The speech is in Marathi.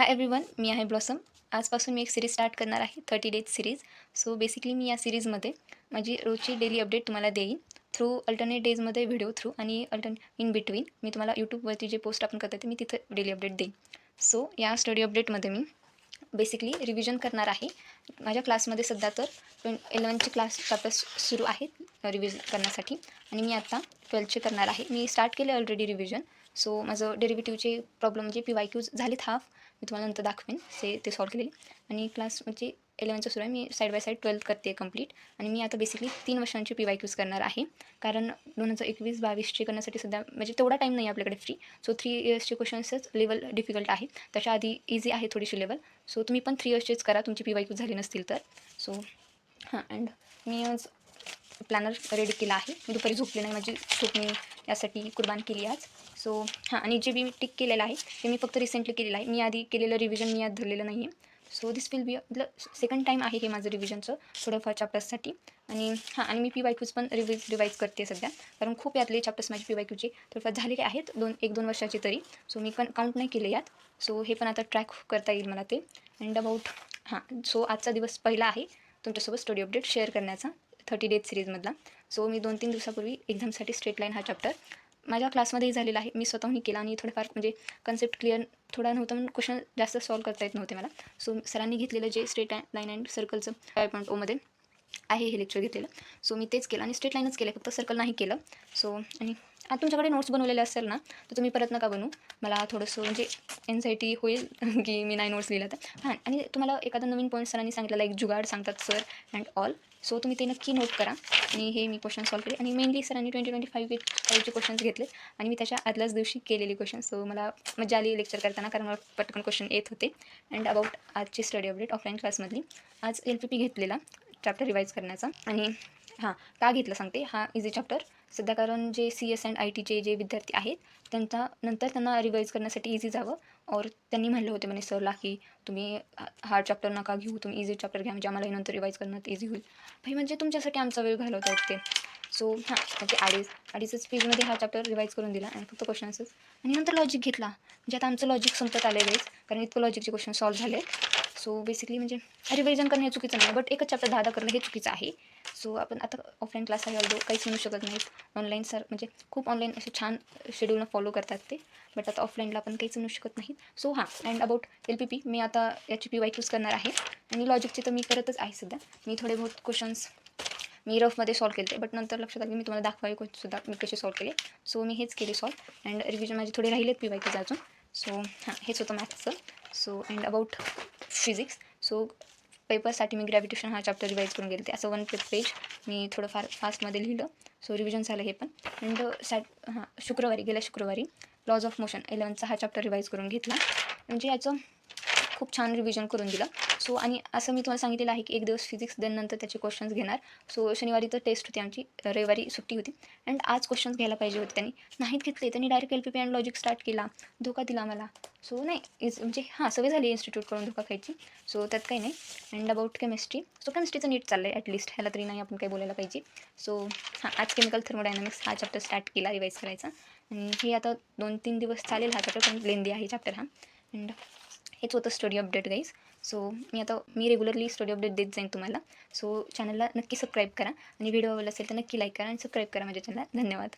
हाय एव्हरीवन, मी आहे ब्लॉसम. आजपासून मी एक सीरीज स्टार्ट करणार आहे, 30 डेज सीरीज. सो बेसिकली मी या सीरीजमध्ये माझी रोजची डेली अपडेट तुम्हाला देईन थ्रू अल्टरनेट डेजमध्ये व्हिडिओ थ्रू आणि इन बिटवीन मी तुम्हाला यूट्यूबवरती जे पोस्ट आपण करतो ते मी तिथं डेली अपडेट देईन. सो या स्टडी अपडेटमध्ये मी बेसिकली रिव्हिजन करणार आहे. माझ्या क्लासमध्ये सध्या तर 11चे क्लास चॅप्टर्स सुरू आहेत रिव्हिजन करण्यासाठी आणि मी आता 12चे करणार आहे. मी स्टार्ट केले ऑलरेडी रिव्हिजन. सो माझं डेरिव्हेटिव्हचे प्रॉब्लेम म्हणजे PYQs झालेत हाफ. मी तुम्हाला नंतर दाखवेन ते सॉल्व केलेले. आणि क्लास म्हणजे 11चं सुरू आहे. मी साईड बाय साईड 12th करते कंप्लीट. आणि मी आता बेसिकली 3 वर्षांचे PYQs करणार आहे. कारण 2021-22चे करण्यासाठी सध्या म्हणजे तेवढा टाईम नाही आपल्याकडे फ्री. सो 3 इयर्सचे क्वेश्चन्सच लेवल डिफिकल्ट आहे. त्याच्या आधी इझी आहे थोडीशी लेवल. सो तुम्ही पण 3 इयर्सचेच करा तुमची PYQ झाली नसतील तर. सो अँड मी आज प्लॅनर रेडी केला आहे. मी दुपारी झोपले नाही, माझी झोप मी यासाठी कुर्बान केली आज. सो आणि जे मी टिक केलेलं आहे ते मी फक्त रिसेंटली केलेलं आहे. मी आधी केलेलं रिव्हिजन मी याद धरलेलं नाही आहे. So this will be second time आहे हे माझं रिव्हिजनचं थोडंफार चॅप्टर्ससाठी. आणि मी PYQs पण रिवाईज करते सध्या, कारण खूप यातले चॅप्टर्स माझे PYQचे थोडंफार झालेले आहेत 1-2 वर्षाचे तरी. सो मी पण काउंट नाही केले यात. सो हे पण आता ट्रॅक करता येईल मला ते. अँड अबाउट सो आजचा दिवस पहिला आहे तुमच्यासोबत स्टडी अपडेट शेअर करण्याचा 30 डेज सिरीजमधला. सो मी 2-3 दिवसापूर्वी एक्झामसाठी स्ट्रेट लाईन हा चॅप्टर माझ्या क्लासमध्येही झालेला आहे. मी स्वतःहून केला आणि थोडंफार म्हणजे कन्सेप्ट क्लिअर थोडा नव्हता म्हणून क्वेश्चन जास्त सॉल्व करता येत नव्हते मला. सो सरांनी घेतलेलं जे स्ट्रेट लाईन अँड सर्कलचं 5.0मध्ये आहे हे लेक्चर घेतलेलं. सो मी तेच केलं आणि स्ट्रेट लाईनच केलं, फक्त सर्कल नाही केलं. सो आणि आता तुमच्याकडे नोट्स बनवलेले असेल ना तर तुम्ही परत नका बनवू. मला थोडंसं म्हणजे एन्झायटी होईल की मी नाही नोट्स लिहिलं तर. आणि तुम्हाला एखादा नवीन पॉईंट सरांनी सांगितलं लाईक जुगाड सांगतात सर अँड ऑल. सो तुम्ही ते नक्की नोट करा. आणि हे मी क्वेश्चन सॉल्व केले आणि मेनली सरांनी 2025चे क्वेश्चन्स घेतले आणि मी त्याच्या आदल्याच दिवशी केलेले क्वेश्चन. सो मला मजा आली लेक्चर करताना, कारण मला पटकन क्वेश्चन येत होते. अँड अबाउट आजची स्टडी अपडेट ऑफलाईन क्लासमधली. आज LPP घेतलेला चॅप्टर रिवाईज करण्याचा. आणि का घेतलं सांगते. हा इझी चॅप्टर सध्या, कारण जे CS अँड ITचे जे विद्यार्थी आहेत त्यांना रिवाईज करण्यासाठी इझी जावं. और त्यांनी म्हणले होते म्हणे सरला की तुम्ही हार्ड चॅप्टर नका घेऊ, तुम्ही इझी चॅप्टर घ्या म्हणजे आम्हालाही नंतर रिवाईज करण्यात इझी होईल. भाई म्हणजे तुमच्यासाठी आमचा वेळ घालवता येते. सो म्हणजे अडीचच पेजमध्ये हा चॅप्टर रिवाईज करून दिला आणि फक्त क्वेश्चन्सच. आणि नंतर लॉजिक घेतला. म्हणजे आता आमचं लॉजिक संपत आलं आहे, कारण इतकं लॉजिकचे क्वेश्चन सॉल्व झाले. सो बेसिकली म्हणजे रिव्हिजन करणं हे चुकीचं नाही, बट एकच चॅप्टर 10 करणं हे चुकीचं आहे. सो आपण आता ऑफलाईन क्लास आहे, ऑल्दो काहीच म्हणू शकत नाहीत. ऑनलाईन सर म्हणजे खूप ऑनलाईन असे छान शेड्यूलनं फॉलो करतात ते, बट आता ऑफलाईनला आपण काहीच म्हणू शकत नाही. सो अँड अबाउट LPP मी आता याची PYQs करणार आहे. आणि लॉजिकचे तर मी करतच आहे सध्या. मी थोडे बहुत क्वेश्चन्स मी रफमध्ये सॉल्व केले, बट नंतर लक्षात आलं मी तुम्हाला दाखवावे सुद्धा मी कसे सॉल्व केले. सो मी हेच केले सॉल्व. अँड रिव्हिजन माझे थोडे राहिलेत PYQs अजून. सो हेच होतं मॅथ्सचं. So and about physics. So पेपरसाठी मी ग्रॅव्हिटेशन हा चॅप्टर रिवाईज करून गेले. ते असं 1 पेज मी थोडंफार फास्टमध्ये लिहिलं. सो रिव्हिजन झालं हे पण. अँड गेल्या शुक्रवारी लॉज ऑफ मोशन 11चा हा चॅप्टर रिवाईज करून घेतला. म्हणजे याचं खूप छान रिव्हिजन करून दिलं. सो आणि असं मी तुम्हाला सांगितलेलं आहे की एक दिवस फिजिक्स देन नंतर त्याचे क्वेश्चन्स घेणार. सो शनिवारी तर टेस्ट होती आमची, रविवारी सुट्टी होती. अँड आज क्वेश्चन्स घ्यायला पाहिजे होते त्यांनी, नाहीत घेतले. त्यांनी direct LPP and logic start केला, धोका दिला मला. सो नाही म्हणजे सवय झाली इन्स्टिट्यूट करून धोका खायची. सो त्यात काही नाही. And about chemistry. सो केमिस्ट्रीचं नीट चाललं आहे ॲटलिस्ट, ह्याला तरी नाही आपण काही बोलायला पाहिजे. सो आज केमिकल थर्मोडायनामिक्स हा चॅप्टर स्टार्ट केला रिवाईज करायचा. आणि हे आता 2-3 दिवस चालेल हा चॅप्टर, पण लेंदी आहे चॅप्टर हा. अँड हेच होतं स्टडी अपडेट गाईज. सो मी रेग्युलरली स्टडी अपडेट देत जाईन तुम्हाला. सो चॅनलला नक्की सबस्क्राईब करा आणि व्हिडिओ आवडला असेल तर नक्की लाईक करा आणि सबस्क्राईब करा माझ्या चॅनलला. धन्यवाद.